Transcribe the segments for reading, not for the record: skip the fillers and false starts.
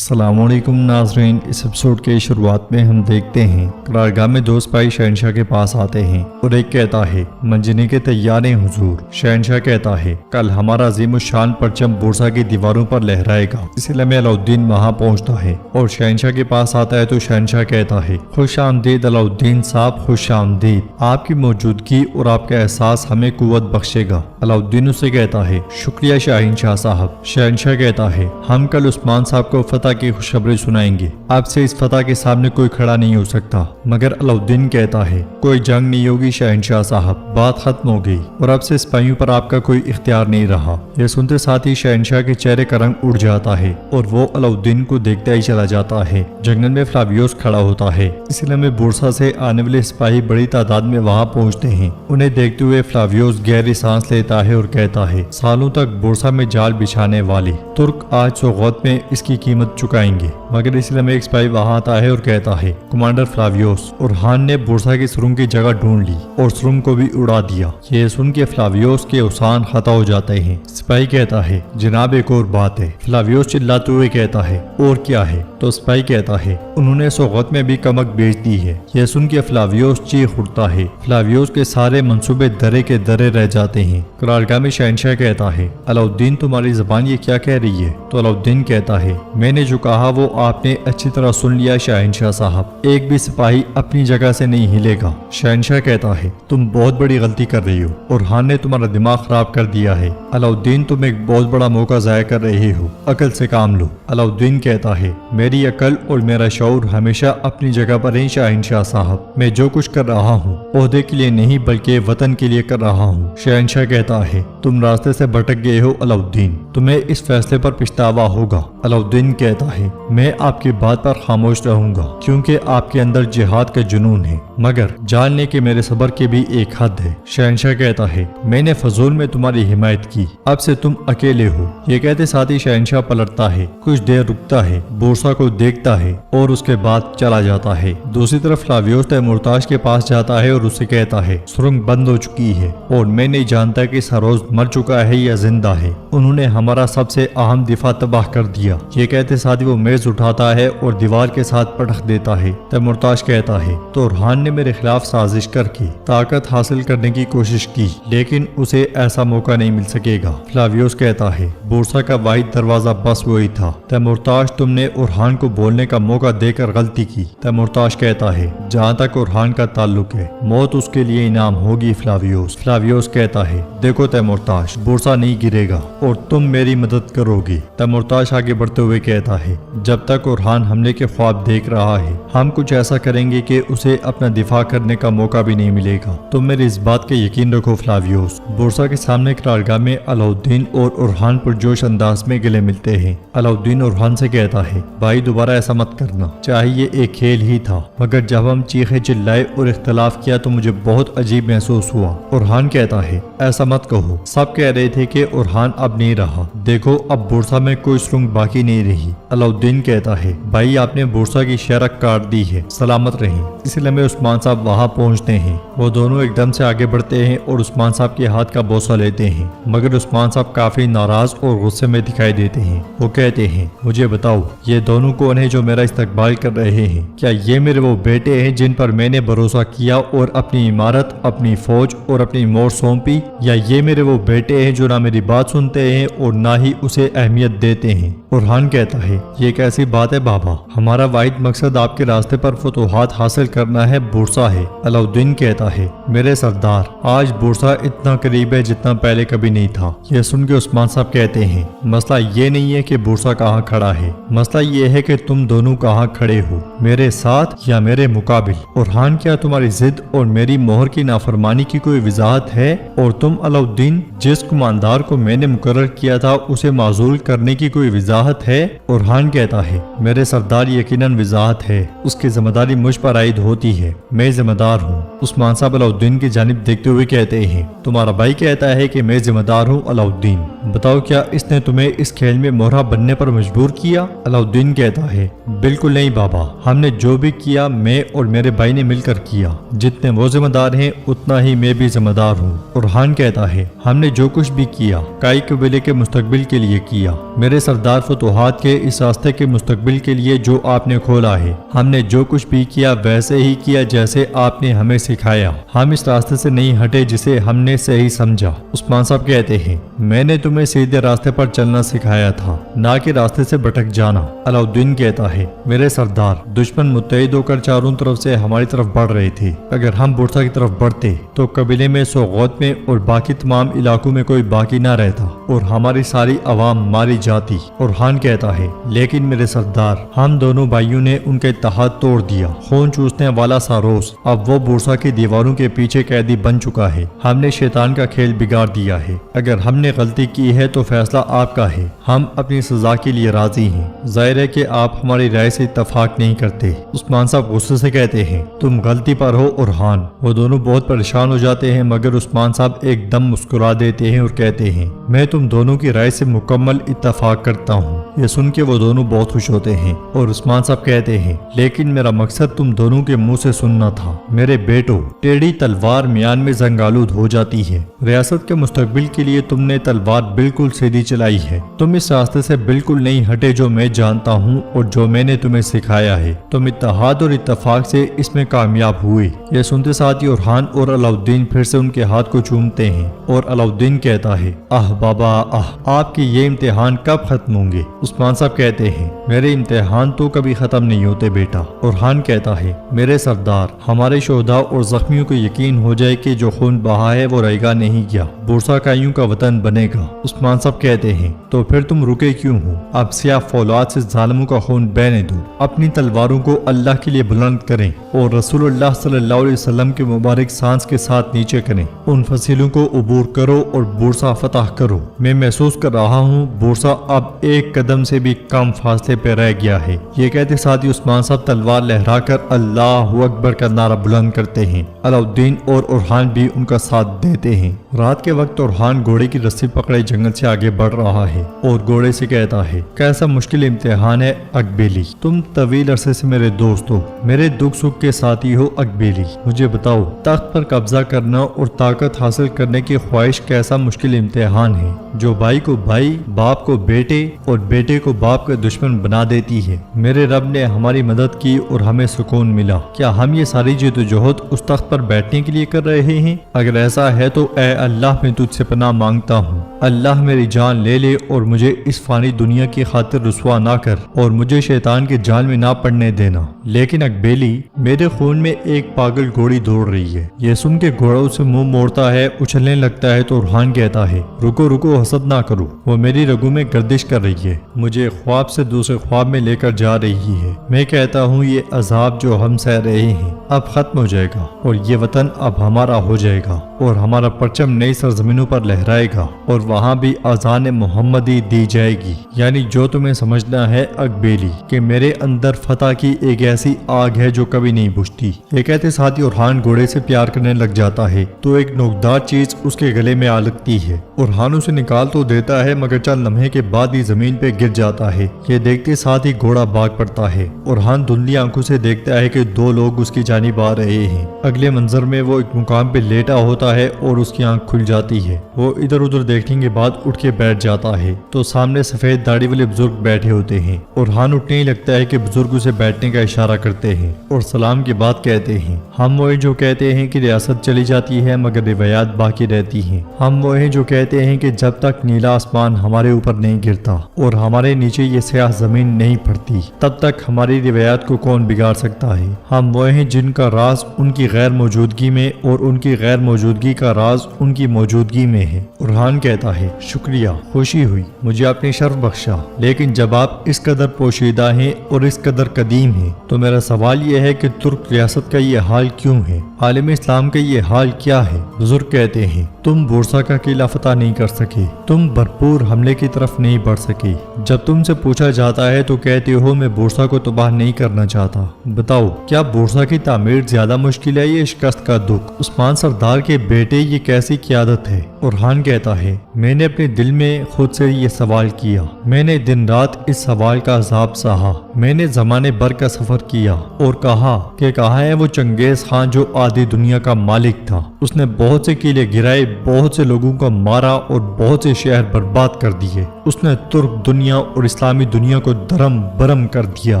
अस्सलाम वालेकुम नाज़रीन। इस एपिसोड के शुरुआत में हम देखते हैं करारगाह में दो सिपाही शहनशाह के पास आते हैं और एक कहता है मंजनी के तैयार हैं हुजूर। शहनशाह कहता है कल हमारा अज़ीमुश्शान परचम बुरसा की दीवारों पर लहराएगा। इसलिए में अलाउद्दीन वहाँ पहुँचता है और शहनशाह के पास आता है तो शहनशाह कहता है खुश आमदीद अलाउद्दीन साहब, खुश आमदीद। आपकी मौजूदगी और आपका एहसास हमें कुव्वत बख्शेगा। अलाउद्दीन उससे कहता है शुक्रिया शाहीन शाह साहब। शहनशाह कहता है हम कल उस्मान साहब को फतह की खुशखबरी सुनाएंगे। आपसे इस फतह के सामने कोई खड़ा नहीं हो सकता। मगर अलाउद्दीन कहता है कोई जंग नहीं होगी शहनशाह साहब, बात खत्म हो गई और अब से सिपाहियों पर आपका कोई इख्तियार नहीं रहा। यह सुनते साथ ही शहनशाह के चेहरे का रंग उड़ जाता है और वो अलाउद्दीन को देखता ही चला जाता है। जंगल में फ्लावियोस खड़ा होता है। इसलिए में बुरसा से आने वाले सिपाही बड़ी तादाद में वहाँ पहुँचते हैं। उन्हें देखते हुए फ्लावियोस गहरी सांस लेता है और कहता है सालों तक बुरसा में जाल बिछाने वाले तुर्क आज सौगत में इसकी कीमत चुकाएंगे। मगर इसलिए में एक सिपाही वहाँ आता है और कहता है कमांडर फ्लावियोस और हान ने बुरसा की सुरंग की जगह ढूंढ ली और सुरंग को भी उड़ा दिया। ये सुन के फ्लावियोस के उसान खता हो जाते हैं। सिपाही कहता है जनाब एक और बात है। फ्लावियोस चिल्लाते हुए कहता है और क्या है? तो सिपाही कहता है उन्होंने सौगत में भी कमक बेच दी है। यह सुन के फ्लावियोस चीख उठता है। फ्लावियोस के सारे मंसूबे दरे के दरे रह जाते हैं। करारगाह में शहनशाह कहता है अलाउद्दीन तुम्हारी जबान ये क्या कह रही है? तो अलाउद्दीन कहता है मैंने जो कहा वो आपने अच्छी तरह सुन लिया शहनशाह साहब, एक भी सिपाही अपनी जगह से नहीं हिलेगा। शहनशाह कहता है तुम बहुत बड़ी गलती कर रही हो और हान ने तुम्हारा दिमाग खराब कर दिया है। अलाउद्दीन तुम एक बहुत बड़ा मौका जाया कर रहे हो, अकल से काम लो। अलाउद्दीन कहता है मेरी अकल और मेरा शऊर हमेशा अपनी जगह पर है शहनशाह साहब। मैं जो कुछ कर रहा हूँ ओहदे के लिए नहीं बल्कि वतन के लिए कर रहा हूँ। शहनशाह कहता है तुम रास्ते से भटक गए हो अलाउद्दीन, तुम्हें इस फैसले पर पछतावा होगा। अलाउद्दीन कहता है मैं आपकी बात पर खामोश रहूंगा क्योंकि आपके अंदर जिहाद का जुनून है, मगर जानने के मेरे सब्र की भी एक हद है। शहनशाह कहता है मैंने फजूल में तुम्हारी हिमायत की, अब से तुम अकेले हो। ये कहते साथ ही शहनशाह पलटता है, कुछ देर रुकता है, बुरसा को देखता है और उसके बाद चला जाता है। दूसरी तरफ फ्लावियोस तैमुरताज के पास जाता है और उससे कहता है सुरंग बंद हो चुकी है और मैं नहीं जानता कि सरोज मर चुका है या जिंदा है। उन्होंने हमारा सबसे अहम दिफा तबाह कर दिया। ये कहते साथ ही वो मेज उठाता है और दीवार के साथ पटक देता है। तैमुरताज कहता है तो रुहान ने मेरे खिलाफ साजिश करके ताकत हासिल करने की कोशिश की, लेकिन उसे ऐसा मौका नहीं मिल सकेगा। फ्लावियोस कहता है बुरसा का वाहिद दरवाजा बस वही था। तैमुरताज तुमने उरहान को बोलने का मौका देकर गलती की। तैमुरताज कहता है जहाँ तक उरहान का ताल्लुक है मौत उसके लिए इनाम होगी फ्लावियोस। फ्लावियोस कहता है देखो तैमुरताज, बुरसा नहीं गिरेगा और तुम मेरी मदद करोगी। तैमुरताज आगे बढ़ते हुए कहता है जब तक उरहान हमले के ख्वाब देख रहा है हम कुछ ऐसा करेंगे कि उसे अपना दिफा करने का मौका भी नहीं मिलेगा। तुम मेरी इस बात का यकीन रखो फ्लावियोस। बुरसा के सामने करारगाह में अलाउद्दीन और उरहान पुरजोश अंदाज में गले मिलते हैं। अलाउद्दीन उरहान से कहता है भाई दोबारा ऐसा मत करना, चाहे ये एक खेल ही था, मगर जब हम चीखे चिल्लाए और इख्तलाफ किया तो मुझे बहुत अजीब महसूस हुआ। उरहान कहता है ऐसा मत कहो, सब कह रहे थे कि उरहान अब नहीं रहा, देखो अब बुरसा में कोई सुरंग बाकी नहीं रही। अलाउद्दीन कहता है भाई आपने बुरसा की शरक काट दी है, सलामत रहें। इसलिए में उस्मान साहब वहाँ पहुँचते हैं। वो दोनों एकदम से आगे बढ़ते हैं और उस्मान साहब के हाथ का बोसा लेते हैं, मगर उस्मान साहब काफी नाराज और गुस्से में दिखाई देते हैं। वो कहते हैं मुझे बताओ ये दोनों कौन है जो मेरा इस्तकबाल कर रहे हैं? क्या ये मेरे वो बेटे हैं जिन पर मैंने भरोसा किया और अपनी इमारत, अपनी फौज और अपनी मोर सौंपी, या ये मेरे वो बेटे हैं जो ना मेरी बात सुनते हैं और ना ही उसे अहमियत देते हैं? उरहान कहता है ये कैसी बात है बाबा, हमारा वाहिद मकसद आपके रास्ते पर फतूहात हासिल करना है, बुरसा है। अलाउद्दीन कहता है मेरे सरदार आज बुरसा इतना करीब है जितना पहले कभी नहीं था। यह सुन के उस्मान साहब कहते हैं मसला ये नहीं है कि बुरसा कहाँ खड़ा है, मसला ये है कि तुम दोनों कहाँ खड़े हो, मेरे साथ या मेरे मुकाबिल। उरहान क्या तुम्हारी जिद और मेरी मोहर की नाफरमानी की कोई वजाहत है? और तुम अलाउद्दीन जिस कुमानदार को मैंने मुकर्रर किया था उसे माजूल करने की कोई वजाहत है? उरहान कहता है मेरे सरदार यकीनन वजाहत है, उसकी जिम्मेदारी मुझ पर आयद होती है, मैं जिम्मेदार हूँ। उस्मान साहब अलाउद्दीन की जानिब देखते हुए कहते हैं तुम्हारा भाई कहता है कि मैं जिम्मेदार हूँ अलाउद्दीन, बताओ क्या इसने तुम्हें इस खेल में मोहरा बनने पर मजबूर किया? अलाउद्दीन कहता है बिल्कुल नहीं बाबा, हमने जो भी किया मैं और मेरे भाई ने मिलकर किया, जितने वो जिम्मेदार हैं उतना ही मैं भी जिम्मेदार हूँ। उरहान कहता है हमने जो कुछ भी किया काई कबीले के मुस्तकबिल के लिए किया। मेरे सरदार फतूहात के इस इस रास्ते के मुस्तकबिल के लिए जो आपने खोला है। हमने जो कुछ भी किया वैसे ही किया जैसे आपने हमें सिखाया। हम इस रास्ते से नहीं हटे जिसे हमने सही समझा। उस्मान साहब कहते हैं, मैंने तुम्हें सीधे रास्ते पर चलना सिखाया था, ना कि रास्ते से भटक जाना। अलाउद्दीन कहता है, मेरे सरदार, दुश्मन मुत्तहिद होकर चारों तरफ से हमारी तरफ बढ़ रहे थे। अगर हम बुरसा की तरफ बढ़ते तो कबीले में, सोगौत में और बाकी तमाम इलाकों में कोई बाकी ना रहता और हमारी सारी अवाम मारी जाती। और हान कहता है, लेकिन मेरे सरदार, हम दोनों भाइयों ने उनका इत्तेहाद तोड़ दिया। खून चूसने वाला सारोस अब वो बुरसा की दीवारों के पीछे कैदी बन चुका है। हमने शैतान का खेल बिगाड़ दिया है। अगर हमने गलती की है तो फैसला आपका है। हम अपनी सजा के लिए राजी हैं। जाहिर है कि आप हमारी राय से इत्तफाक नहीं करते। उस्मान साहब गुस्से से कहते हैं, तुम गलती पर हो। और हान, वो दोनों बहुत परेशान हो जाते हैं, मगर उस्मान साहब एकदम मुस्कुरा देते हैं और कहते हैं, मैं तुम दोनों की राय से मुकम्मल इत्तफाक करता हूँ। ये सुन के वो दोनों बहुत खुश होते हैं और उस्मान साहब कहते हैं, लेकिन मेरा मकसद तुम दोनों के मुंह से सुनना था। मेरे बेटो, टेढ़ी तलवार म्यान में जंगालूद हो जाती है। रियासत के मुस्तकबिल के लिए तुमने तलवार बिल्कुल सीधी चलाई है। तुम इस रास्ते से बिल्कुल नहीं हटे जो मैं जानता हूँ और जो मैंने तुम्हें सिखाया है। तुम इत्तेहाद और इत्तफाक से इसमें कामयाब हुए। ये सुनते साथ ही ओरहान और अलाउद्दीन फिर से उनके हाथ को चूमते हैं और अलाउद्दीन कहता है, आह बाबा आह, आपके ये इम्तिहान कब खत्म होंगे? उस्मान साहब कहते हैं, मेरे इम्तिहान तो कभी खत्म नहीं होते बेटा। ओरहान कहता है, मेरे सरदार, हमारे शोहदा और जख्मियों को यकीन हो जाए कि जो खून बहा है वो रहेगा नहीं गया, बुरसा काइयों का वतन बनेगा। उस्मान साहब कहते हैं, तो फिर तुम रुके क्यों हो? अब सियाह फौलाद से जालिमों का खून बहने दो। अपनी तलवारों को अल्लाह के लिए बुलंद करें और रसूलुल्लाह सल्लल्लाहु अलैहि वसल्लम के मुबारक सांस के साथ नीचे करें। उन फसीलों को उबूर करो और बुरसा फतह करो। मैं महसूस कर रहा हूँ बुरसा अब एक कदम से भी कम फासले पे रह गया है। ये कहते साथ ही उस्मान साहब तलवार लहराकर अल्लाहु अकबर का नारा बुलंद करते हैं। अलाउद्दीन और ओरहान भी उनका साथ देते हैं। रात के वक्त ओरहान घोड़े की रस्सी पकड़े जंगल से आगे बढ़ रहा है और घोड़े से कहता है, कैसा मुश्किल इम्तिहान है अकबेली। तुम तवील अरसे से मेरे दोस्त हो, मेरे दुख सुख के साथी हो अकबेली। मुझे बताओ, तख्त पर कब्जा करना और ताकत हासिल करने की ख्वाहिश कैसा मुश्किल इम्तिहान है, जो भाई को भाई, बाप को बेटे और बेटे को बाप का दुश्मन बना देती है। मेरे रब ने हमारी मदद की और हमें सुकून मिला। क्या हम ये सारी जद्दोजहद उस तख्त पर बैठने के लिए कर रहे हैं? अगर ऐसा है तो ऐ अल्लाह, मैं तुझसे पनाह मांगता हूँ। अल्लाह मेरी जान ले ले और मुझे इस फानी दुनिया की खातिर रुसवा ना कर और मुझे शैतान के जाल में ना पड़ने देना। लेकिन अकबेली, मेरे खून में एक पागल घोड़ी दौड़ रही है। ये सुन के घोड़ा उसे मुंह मोड़ता है, उछलने लगता है तो ओरहान कहता है, रुको रुको, हसद ना करो, वो मेरी रगों में गर्दिश कर रही है, मुझे ख्वाब से दूसरे ख्वाब में लेकर जा रही है। मैं कहता हूँ ये अजाब जो हम सह रहे हैं अब खत्म हो जाएगा और ये वतन अब हमारा हो जाएगा और हमारा परचम नई सरजमीनों पर लहराएगा और वहाँ भी अजान मोहम्मदी दी जाएगी। यानी जो तुम्हें समझना है अकबेली कि मेरे अंदर फतह की एक ऐसी आग है जो कभी नहीं बुझती। ये कहते साथ ही ओरहान घोड़े से प्यार करने लग जाता है तो एक नोकदार चीज उसके गले में आ लगती है। ओरहान उसे निकाल तो देता है मगर चंद लम्हे के बाद ही जमीन पे गिर जाता है। ये देखते साथ ही घोड़ा भाग पड़ता है। ओरहान धुंधली आंखों से देखता है कि दो लोग उसकी जानिब आ रहे हैं। अगले मंजर में वो एक मुकाम पे लेटा होता है और उसकी आंख खुल जाती है। वो इधर उधर देखने के बाद उठ के बैठ जाता है तो सामने सफेद दाढ़ी वाले बुजुर्ग बैठे होते हैं। ओरहान उठने ही लगता है कि बुजुर्ग उसे बैठने का इशारा करते हैं और सलाम के बाद कहते हैं, हम वो जो कहते हैं कि रियासत चली जाती है मगर रिवायात बाकी रहती हैं। हम वो जो कहते हैं कि जब तक नीला आसमान हमारे ऊपर नहीं गिरता और हमारे नीचे ये स्याह जमीन नहीं पड़ती तब तक हमारी रिवायात को कौन बिगाड़ सकता है। हम वो हैं जिनका राज उनकी गैर मौजूदगी में और उनकी गैर मौजूदगी का राज उनकी मौजूदगी में है। ओरहान कहता है, शुक्रिया, खुशी हुई, मुझे आपने शर्फ बख्शा, लेकिन जब आप इस कदर पोशीदा हैं और इस कदर कदीम हैं तो मेरा सवाल यह है कि तुर्क रियासत का ये हाल क्यों है? आलम इस्लाम का ये हाल क्या है? बुजुर्ग कहते हैं, तुम बुरसा का किला फतह नहीं कर सके, तुम भरपूर हमले की तरफ नहीं बढ़ सके। जब तुमसे पूछा जाता है तो कहते हो मैं बुरसा को तबाह नहीं करना चाहता। बताओ, क्या बुरसा की تعمیر زیادہ مشکل ہے یہ شکست کا دکھ؟ عثمان سردار کے بیٹے یہ کیسی قیادت ہے؟ اورحان کہتا ہے میں نے اپنے دل میں خود سے یہ سوال کیا، میں نے دن رات اس سوال کا عذاب سہا، میں نے زمانے بھر کا سفر کیا اور کہا کہ کہاں ہے وہ چنگیز خان جو آدھی دنیا کا مالک تھا؟ اس نے بہت سے قلعے گرائے، بہت سے لوگوں کو مارا اور بہت سے شہر برباد کر دیے۔ اس نے ترک دنیا اور اسلامی دنیا کو درم برم کر دیا۔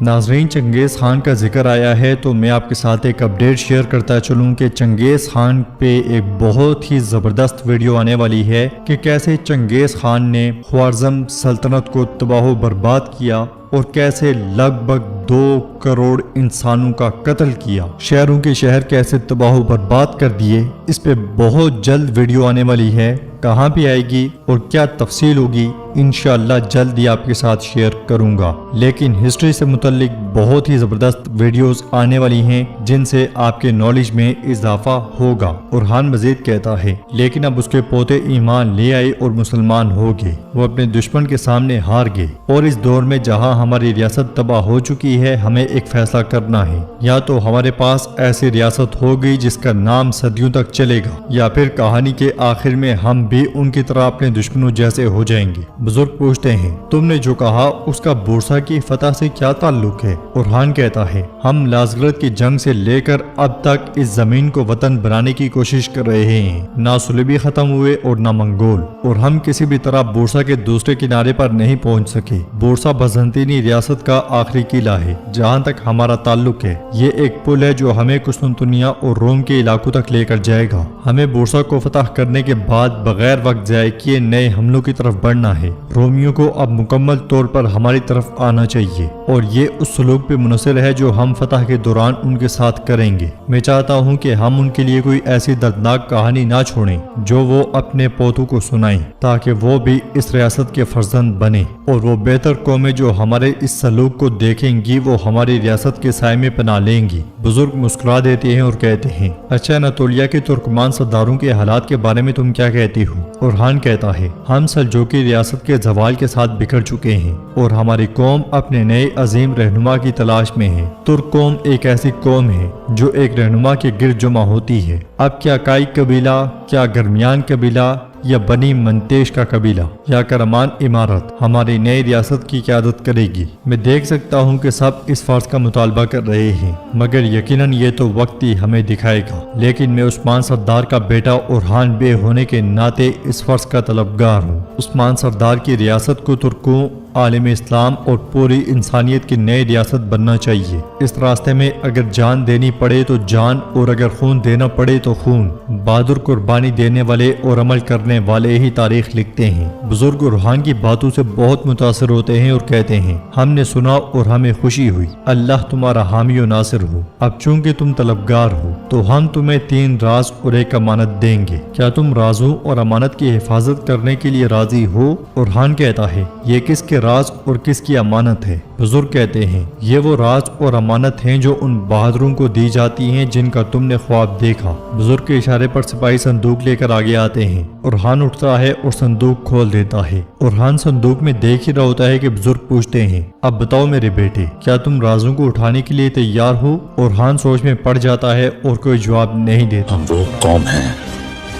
ناظرین، چنگیز خان کا ذکر آیا ہے تو میں آپ کے ساتھ ایک اپڈیٹ شیئر کرتا چلوں کہ چنگیز خان پہ ایک بہت ہی زبردست ویڈیو آنے والی ہے کہ کیسے چنگیز خان نے خوارزم سلطنت کو تباہ و برباد کیا اور کیسے لگ بھگ 2 کروڑ انسانوں کا قتل کیا، شہروں کے شہر کیسے تباہ و برباد کر دیے۔ اس پہ بہت جلد ویڈیو آنے والی ہے، کہاں پہ آئے گی اور کیا تفصیل ہوگی انشاءاللہ جلد ہی آپ کے ساتھ شیئر کروں گا۔ لیکن ہسٹری سے متعلق بہت ہی زبردست ویڈیوز آنے والی ہیں جن سے آپ کے نالج میں اضافہ ہوگا۔ اورحان مزید کہتا ہے لیکن اب اس کے پوتے ایمان لے آئے اور مسلمان ہو گئے، وہ اپنے دشمن کے سامنے ہار گئے، اور اس دور میں جہاں ہماری ریاست تباہ ہو چکی ہے ہمیں ایک فیصلہ کرنا ہے، یا تو ہمارے پاس ایسی ریاست ہوگی جس کا نام صدیوں تک چلے گا، یا پھر کہانی کے آخر میں ہم بھی ان کی طرح اپنے دشمنوں جیسے ہو جائیں گے۔ بزرگ پوچھتے ہیں تم نے جو کہا اس کا بورسا کی فتح سے کیا تعلق ہے؟ اورحان کہتا ہے ہم لازگرت کی جنگ سے لے کر اب تک اس زمین کو وطن بنانے کی کوشش کر رہے ہیں، نہ صلیبی ختم ہوئے اور نہ منگول، اور ہم کسی بھی طرح بورسا کے دوسرے کنارے پر نہیں پہنچ سکے۔ بورسا بازنطینی ریاست کا آخری قلعہ ہے جہاں تک ہمارا تعلق ہے، یہ ایک پل ہے جو ہمیں قسطنطنیہ اور روم کے علاقوں تک لے کر جائے گا۔ ہمیں بورسا کو فتح کرنے کے بعد بغیر وقت ضائع کیے نئے حملوں کی طرف بڑھنا ہے۔ رومیوں کو اب مکمل طور پر ہماری طرف آنا چاہیے، اور یہ اس سلوک پہ منحصر ہے جو ہم فتح کے دوران ان کے ساتھ کریں گے۔ میں چاہتا ہوں کہ ہم ان کے لیے کوئی ایسی دردناک کہانی نہ چھوڑیں جو وہ اپنے پوتوں کو سنائیں تاکہ وہ بھی اس ریاست کے فرزند بنے، اور وہ بہتر قومیں جو ہمارے اس سلوک کو دیکھیں گی وہ ہماری ریاست کے سائے میں پناہ لیں گی۔ بزرگ مسکرا دیتے ہیں اور کہتے ہیں اچھا اناطولیہ کے ترکمان سرداروں کے حالات کے بارے میں تم کیا کہتی ہو؟ اورحان کہتا ہے ہم سلجوقی ریاست کے زوال کے ساتھ بکھر چکے ہیں اور ہماری قوم اپنے نئے عظیم رہنما کی تلاش میں ہے۔ ترک قوم ایک ایسی قوم ہے جو ایک رہنما کے گرد جمع ہوتی ہے۔ اب کیا کائی قبیلہ، کیا گرمیان قبیلہ، یا بنی منتیش کا قبیلہ، یا کرمان امارت ہماری نئی ریاست کی قیادت کرے گی؟ میں دیکھ سکتا ہوں کہ سب اس فرض کا مطالبہ کر رہے ہیں، مگر یقیناً یہ تو وقت ہی ہمیں دکھائے گا۔ لیکن میں عثمان سردار کا بیٹا اورحان بے ہونے کے ناطے اس فرض کا طلبگار ہوں۔ عثمان سردار کی ریاست کو ترکوں، عالم اسلام اور پوری انسانیت کی نئی ریاست بننا چاہیے۔ اس راستے میں اگر جان دینی پڑے تو جان، اور اگر خون دینا پڑے تو خون۔ بہادر قربانی دینے والے اور عمل کرنے والے ہی تاریخ لکھتے ہیں۔ بزرگ اورحان کی باتوں سے بہت متاثر ہوتے ہیں اور کہتے ہیں ہم نے سنا اور ہمیں خوشی ہوئی، اللہ تمہارا حامی و ناصر ہو۔ اب چونکہ تم طلبگار ہو تو ہم تمہیں 3 راز اور ایک امانت دیں گے، کیا تم رازوں اور امانت کی حفاظت کرنے کے لیے راضی ہو؟ اورحان کہتا ہے یہ کس کے راز اور کس کی امانت ہے؟ بزرگ کہتے ہیں یہ وہ راز اور امانت ہیں جو ان بہادروں کو دی جاتی ہیں جن کا تم نے خواب دیکھا۔ بزرگ کے اشارے پر سپاہی صندوق لے کر آگے آتے ہیں۔ اورحان اٹھتا ہے اور صندوق کھول دیتا ہے۔ اورحان صندوق میں دیکھ ہی رہا ہوتا ہے کہ بزرگ پوچھتے ہیں اب بتاؤ میرے بیٹے کیا تم رازوں کو اٹھانے کے لیے تیار ہو؟ اورحان سوچ میں پڑ جاتا ہے اور کوئی جواب نہیں دیتا۔ ہم وہ قوم ہیں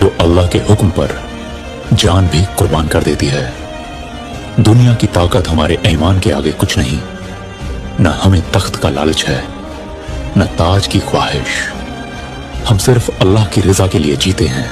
جو اللہ کے حکم پر جان بھی قربان کر دیتی ہے۔ دنیا کی طاقت ہمارے ایمان کے آگے کچھ نہیں، نہ ہمیں تخت کا لالچ ہے، نہ تاج کی خواہش۔ ہم صرف اللہ کی رضا کے لیے جیتے ہیں۔